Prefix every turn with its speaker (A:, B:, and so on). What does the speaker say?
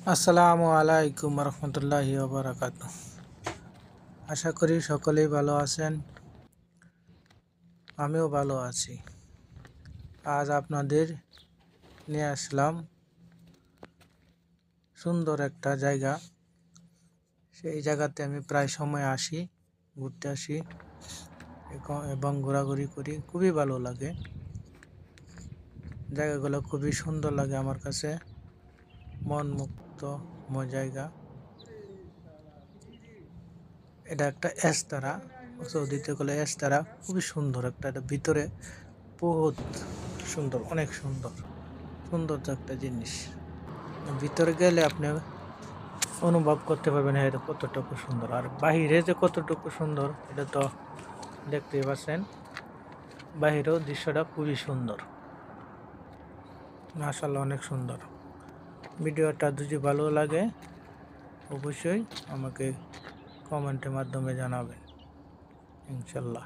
A: আসসালামু আলাইকুম রহমতুল্লাহি ওবারাকাতু। আশা করি সকলেই ভালো আছেন, আমিও ভালো আছি। আজ আপনাদের নিয়ে আসলাম সুন্দর একটা জায়গা। সেই জায়গাতে আমি প্রায় সময় আসি, ঘুরতে আসি এবং ঘোরাঘুরি করি, খুবই ভালো লাগে। জায়গাগুলো খুবই সুন্দর লাগে আমার কাছে, মন মুক্তময় জায়গা। এটা একটা এস্তারা, সৌদিতে গেলে এস্তারা খুবই সুন্দর এটা ভিতরে বহুত সুন্দর, অনেক সুন্দর সৌন্দর্য একটা জিনিস। ভিতরে গেলে আপনি অনুভব করতে পারবেন এটা কতটুকু সুন্দর, আর বাহিরে যে কতটুকু সুন্দর এটা তো দেখতেই পাচ্ছেন। বাহিরেও দৃশ্যটা খুবই সুন্দর, মাশাআল্লাহ অনেক সুন্দর। ভিডিওটা যদি ভালো লাগে অবশ্যই আমাকে কমেন্টের মাধ্যমে জানাবেন, ইনশাল্লাহ।